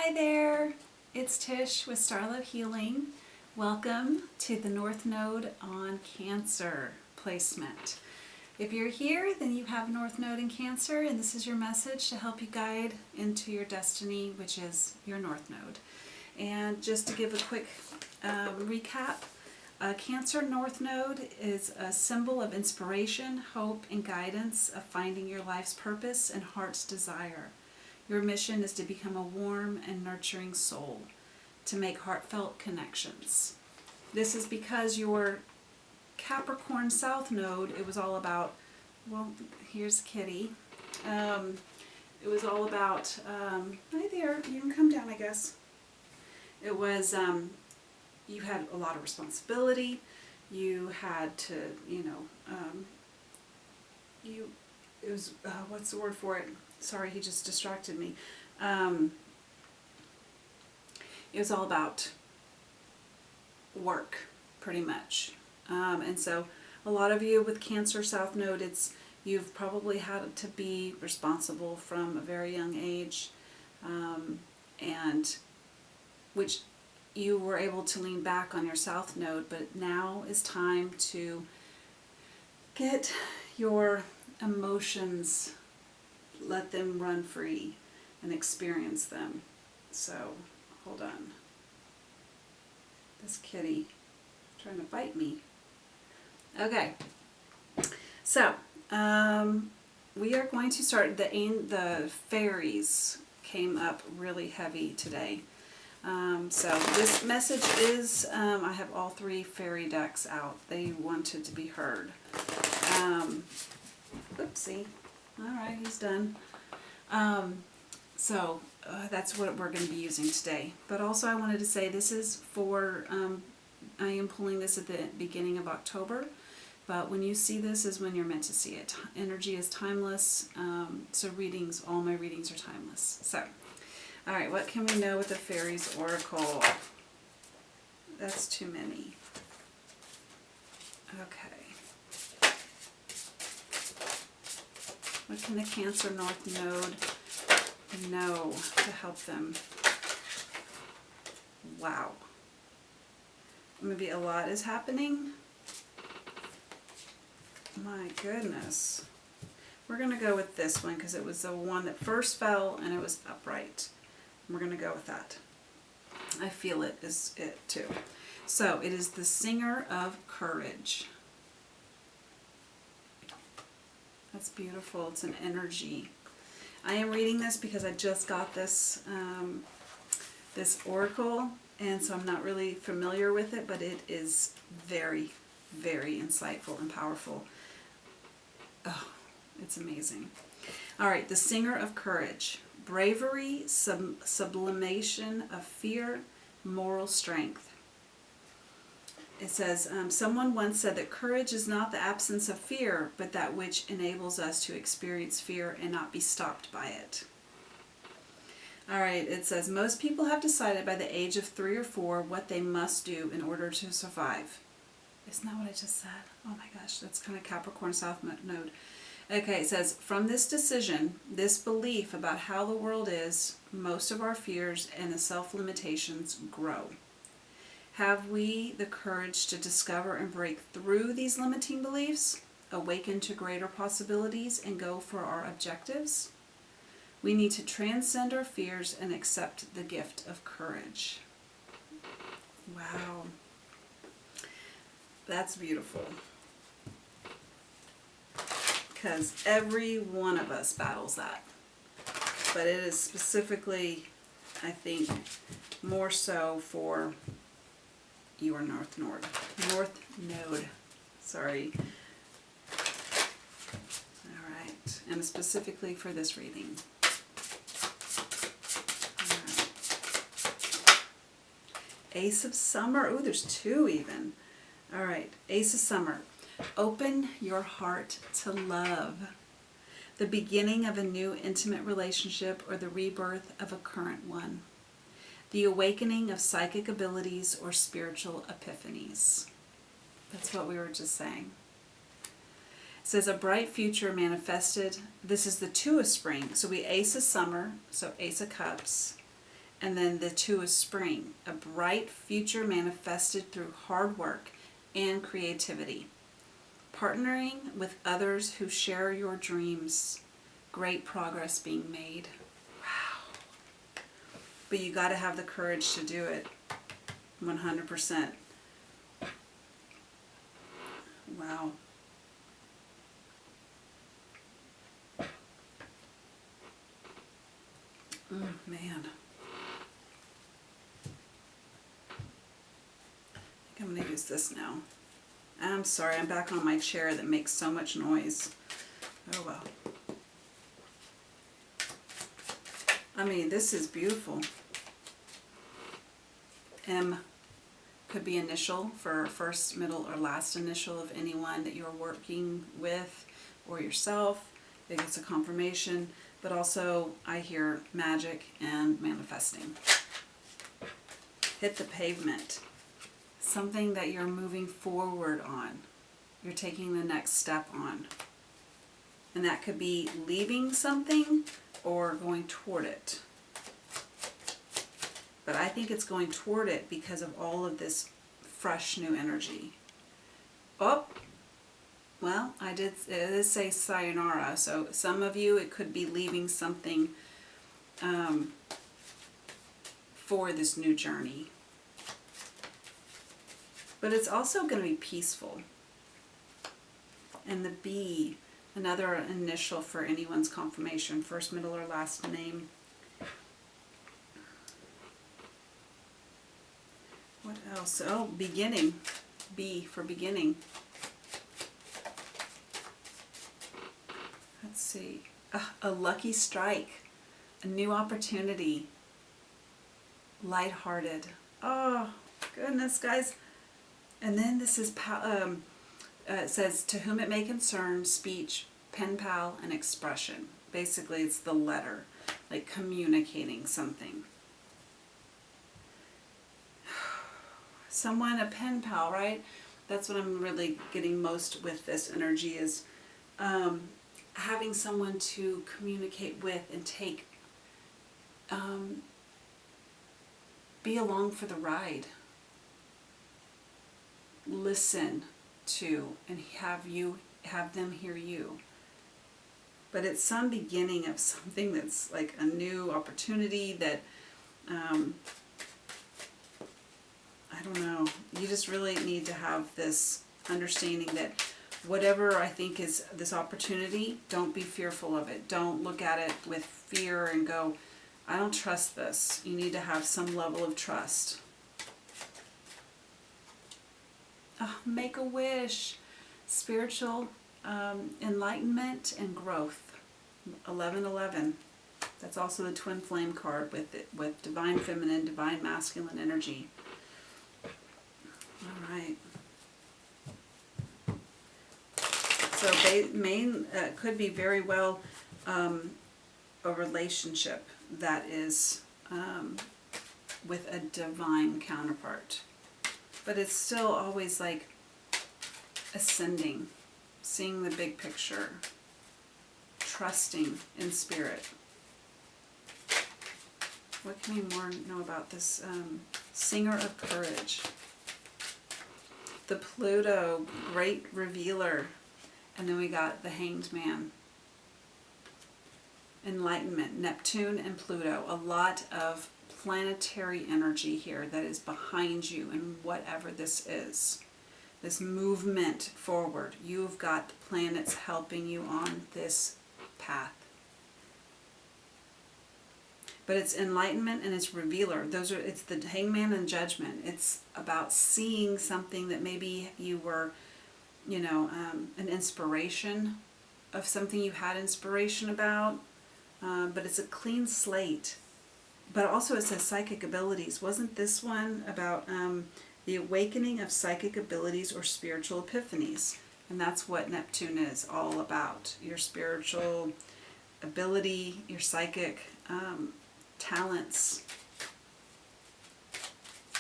Hi there, it's Tish with Star Love Healing. Welcome to the North Node on Cancer placement. If you're here, then you have North Node in Cancer, and this is your message to help you guide into your destiny, which is your North Node. And just to give a quick recap, Cancer North Node is a symbol of inspiration, hope, and guidance of finding your life's purpose and heart's desire. Your mission is to become a warm and nurturing soul, to make heartfelt connections. This is because your Capricorn South Node, it was all about, well, here's Kitty. It was all about, hi there, you can come down, I guess. It was, you had a lot of responsibility. You had to, it was, what's the word for it? Sorry, he just distracted me. It was all about work, pretty much. And so a lot of you with Cancer South Node, you've probably had to be responsible from a very young age, and which you were able to lean back on your South Node, but now is time to get your emotions, let them run free and experience them. So, hold on. This kitty is trying to bite me. Okay. So, we are going to start. The fairies came up really heavy today. So this message is, I have all three fairy decks out. They wanted to be heard. Oopsie. Alright, he's done. So that's what we're going to be using today. But also I wanted to say this is for, I am pulling this at the beginning of October. But when you see this is when you're meant to see it. Energy is timeless. So all my readings are timeless. So, alright, what can we know with the Fairies Oracle? That's too many. Okay. What can the Cancer North Node know to help them? Wow. Maybe a lot is happening. My goodness. We're going to go with this one because it was the one that first fell and it was upright. We're going to go with that. I feel it is it too. So it is the Singer of Courage. That's beautiful. It's an energy. I am reading this because I just got this this oracle, and so I'm not really familiar with it, but it is very, very insightful and powerful. Oh, it's amazing. All right, the Singer of Courage. Bravery, sublimation of fear, moral strength. It says, someone once said that courage is not the absence of fear, but that which enables us to experience fear and not be stopped by it. Alright, it says, most people have decided by the age of 3 or 4 what they must do in order to survive. Isn't that what I just said? Oh my gosh, that's kind of Capricorn South Node. Okay, it says, from this decision, this belief about how the world is, most of our fears and the self-limitations grow. Have we the courage to discover and break through these limiting beliefs, awaken to greater possibilities, and go for our objectives? We need to transcend our fears and accept the gift of courage. Wow. That's beautiful. Because every one of us battles that. But it is specifically, I think, more so for your North Node. Sorry. Alright. And specifically for this reading. Alright. Ace of Summer. Oh, there's two even. Alright. Ace of Summer. Open your heart to love. The beginning of a new intimate relationship or the rebirth of a current one. The awakening of psychic abilities or spiritual epiphanies. That's what we were just saying. It says a bright future manifested. This is the Two of Spring. So we Ace of Summer, so Ace of Cups. And then the 2 is spring, a bright future manifested through hard work and creativity. Partnering with others who share your dreams. Great progress being made. Wow. But you got to have the courage to do it. 100%. Wow. Man. I think I'm going to use this now. I'm sorry, I'm back on my chair that makes so much noise. Oh well. I mean, this is beautiful. M could be initial for first, middle, or last initial of anyone that you're working with or yourself. It gets a confirmation, but also I hear magic and manifesting. Hit the pavement. Something that you're moving forward on. You're taking the next step on. And that could be leaving something or going toward it. But I think it's going toward it because of all of this fresh new energy. Oh, well, it did say sayonara. So some of you, it could be leaving something for this new journey. But it's also going to be peaceful. And the B, another initial for anyone's confirmation, first, middle, or last name. What else? Oh, beginning. B for beginning. Let's see. A lucky strike. A new opportunity. Lighthearted. Oh, goodness, guys. And then this is, it says, to whom it may concern, speech, pen pal, and expression. Basically, it's the letter, like communicating something. Someone, a pen pal, right? That's what I'm really getting most with this energy is having someone to communicate with and take, be along for the ride. Listen to and have them hear you. But it's some beginning of something that's like a new opportunity that I don't know. You just really need to have this understanding that whatever I think is this opportunity, don't be fearful of it. Don't look at it with fear and go, I don't trust this. You need to have some level of trust. Make a wish. Spiritual enlightenment and growth. 11:11. That's also the twin flame card with divine feminine, divine masculine energy. All right. So could be very well a relationship that is with a divine counterpart. But it's still always like ascending, seeing the big picture, trusting in spirit. What can we more know about this singer of courage? The Pluto, great revealer. And then we got the Hanged Man. Enlightenment, Neptune and Pluto. A lot of planetary energy here that is behind you in whatever this is. This movement forward. You've got the planets helping you on this path. But it's enlightenment and it's revealer. It's the Hangman and Judgment. It's about seeing something that maybe you were, an inspiration of something you had inspiration about. But it's a clean slate. But also it says psychic abilities. Wasn't this one about the awakening of psychic abilities or spiritual epiphanies? And that's what Neptune is all about. Your spiritual ability, your psychic talents.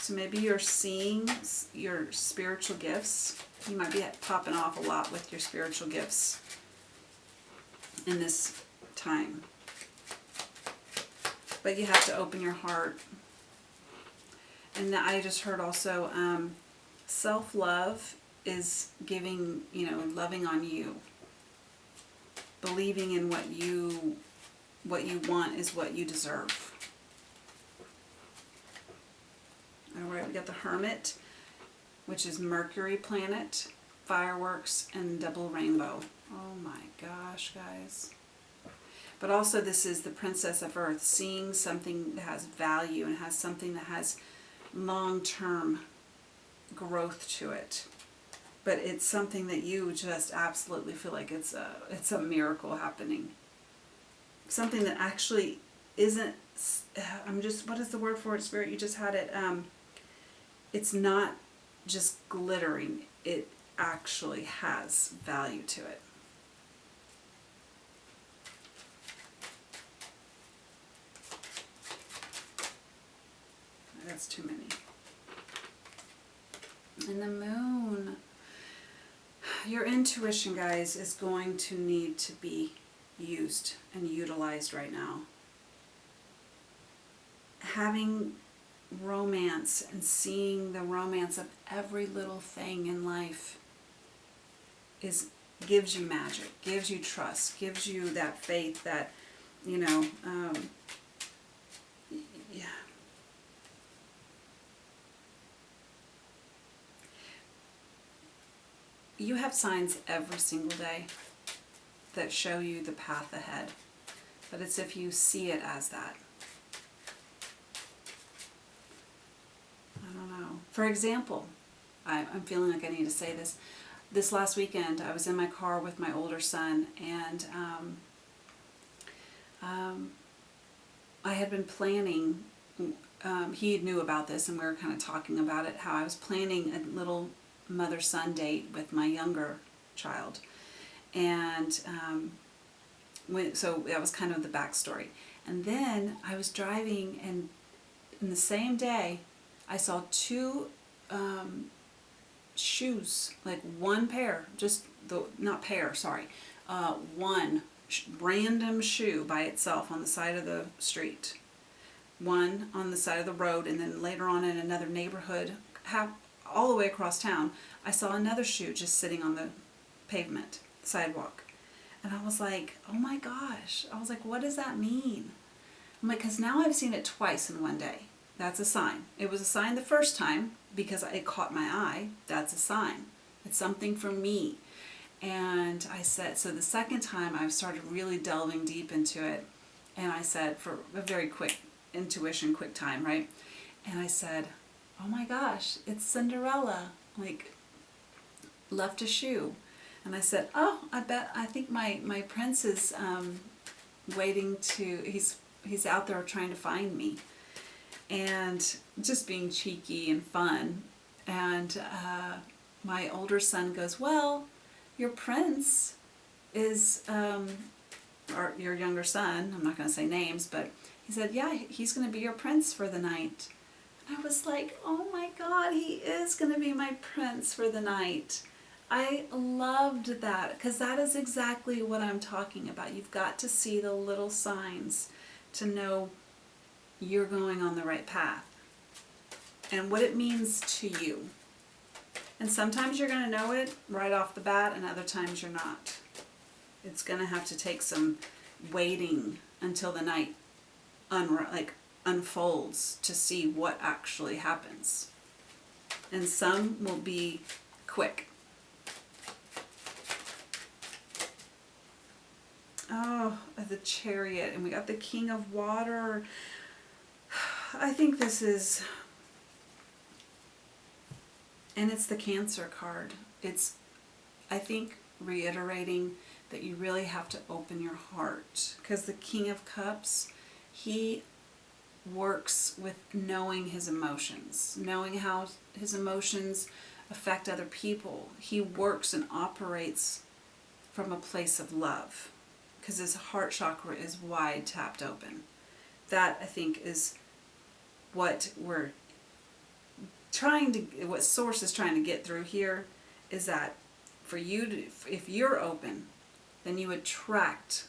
So maybe you're seeing your spiritual gifts. You might be popping off a lot with your spiritual gifts in this time. but you have to open your heart. And I just heard also, self-love is giving, loving on you. Believing in what you want is what you deserve. Alright, we got the Hermit, which is Mercury planet, fireworks, and double rainbow. Oh my gosh, guys. But also this is the Princess of Earth, seeing something that has value and has something that has long-term growth to it. But it's something that you just absolutely feel like it's a miracle happening. Something that actually isn't, what is the word for it, Spirit? You just had it. It's not just glittering. It actually has value to it. That's too many. And the Moon. Your intuition, guys, is going to need to be used and utilized right now. Having romance and seeing the romance of every little thing in life gives you magic, gives you trust, gives you that faith that, yeah. You have signs every single day that show you the path ahead. But it's if you see it as that. I don't know. For example, I'm feeling like I need to say this. This last weekend, I was in my car with my older son, and I had been planning, he knew about this, and we were kind of talking about it, how I was planning a little mother-son date with my younger child. And so that was kind of the backstory. And then I was driving, and in the same day, I saw two shoes, like one pair, one random shoe by itself on the side of the street. One on the side of the road, and then later on in another neighborhood, all the way across town, I saw another shoe just sitting on the pavement, sidewalk. And I was like, oh my gosh. I was like, what does that mean? I'm like, because now I've seen it twice in one day. That's a sign. It was a sign the first time because it caught my eye. That's a sign. It's something for me. And I said, so the second time I started really delving deep into it. And I said, for a very quick intuition, quick time, right? And I said, oh my gosh, it's Cinderella, like, left a shoe. And I said, oh, I think my prince is waiting to, he's out there trying to find me. And just being cheeky and fun. And my older son goes, well, your prince is, or your younger son, I'm not going to say names, but he said, yeah, he's going to be your prince for the night. I was like, oh my God, he is going to be my prince for the night. I loved that, because that is exactly what I'm talking about. You've got to see the little signs to know you're going on the right path and what it means to you. And sometimes you're going to know it right off the bat, and other times you're not. It's going to have to take some waiting until the night unfolds to see what actually happens. And some will be quick. Oh, the Chariot, and we got the King of Water. I think this is, and it's the Cancer card. It's, I think, reiterating that you really have to open your heart, because the King of Cups, he works with knowing his emotions, knowing how his emotions affect other people. He works and operates from a place of love, because his heart chakra is wide tapped open. That, I think, is what we're trying to, what Source is trying to get through here, is that for you to, if you're open, then you attract,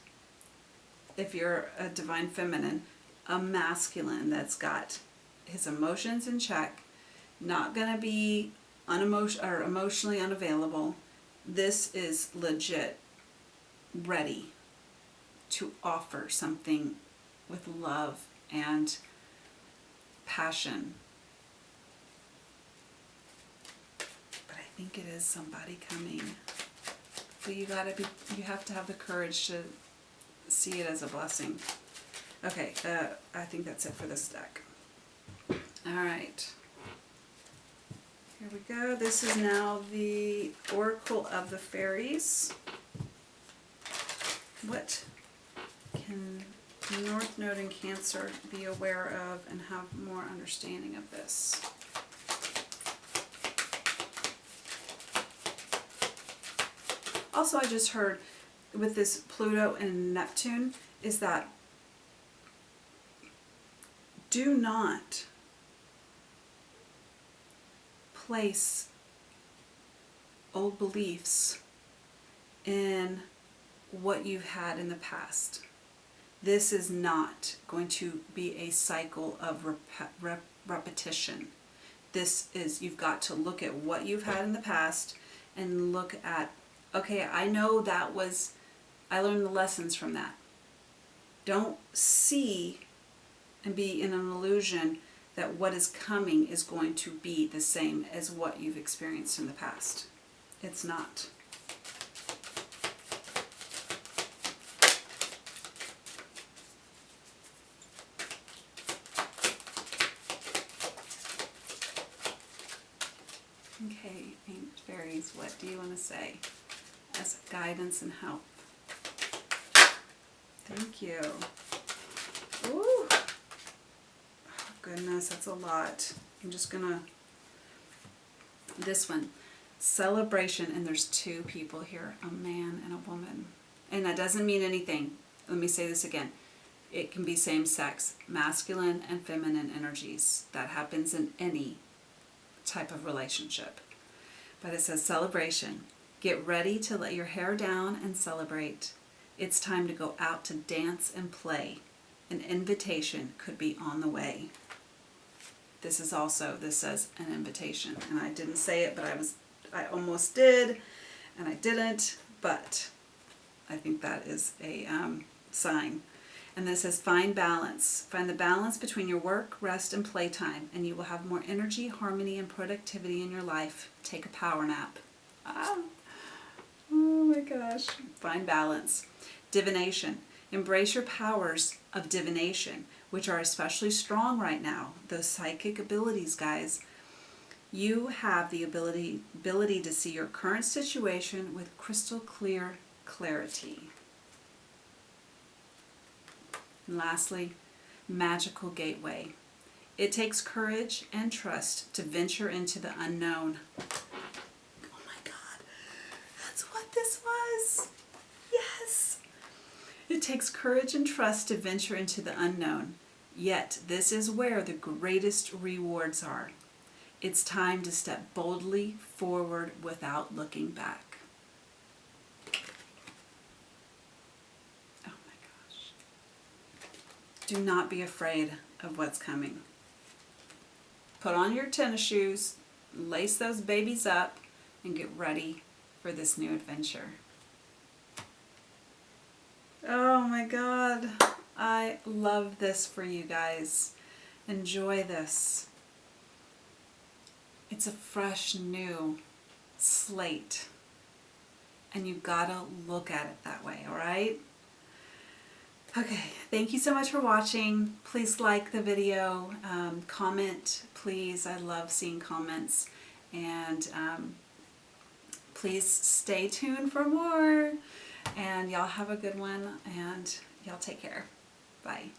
if you're a divine feminine, a masculine that's got his emotions in check, not going to be emotionally unavailable. This is legit ready to offer something with love and passion. But I think it is somebody coming. But you have to have the courage to see it as a blessing. Okay, I think that's it for this deck. All right. Here we go. This is now the Oracle of the Fairies. What can North Node and Cancer be aware of and have more understanding of this? Also, I just heard with this Pluto and Neptune is that do not place old beliefs in what you've had in the past. This is not going to be a cycle of repetition. This is, you've got to look at what you've had in the past and look at, okay, I know that was, I learned the lessons from that. Don't see and be in an illusion that what is coming is going to be the same as what you've experienced in the past. It's not. Okay, Ancient Fairies, what do you want to say as guidance and help? Thank you. Ooh. Oh, goodness, that's a lot. I'm just gonna, this one, celebration, and there's two people here, a man and a woman. And that doesn't mean anything. Let me say this again. It can be same sex, masculine and feminine energies. That happens in any type of relationship. But it says celebration. Get ready to let your hair down and celebrate. It's time to go out to dance and play. An invitation could be on the way. This is also, this says an invitation. And I didn't say it, but I almost did, and I didn't, but I think that is a sign. And this says find balance. Find the balance between your work, rest, and playtime, and you will have more energy, harmony, and productivity in your life. Take a power nap. Ah. Oh my gosh. Find balance. Divination. Embrace your powers of divination, which are especially strong right now. Those psychic abilities, guys. You have the ability to see your current situation with crystal clear clarity. And lastly, magical gateway. It takes courage and trust to venture into the unknown. Oh my God, that's what this was. Yes. It takes courage and trust to venture into the unknown. Yet this is where the greatest rewards are. It's time to step boldly forward without looking back. Do not be afraid of what's coming. Put on your tennis shoes, lace those babies up, and get ready for this new adventure. Oh my God. I love this for you guys. Enjoy this. It's a fresh, new slate. And you gotta look at it that way, all right? Okay, thank you so much for watching. Please like the video, comment, please. I love seeing comments. And please stay tuned for more. And y'all have a good one, and y'all take care. Bye.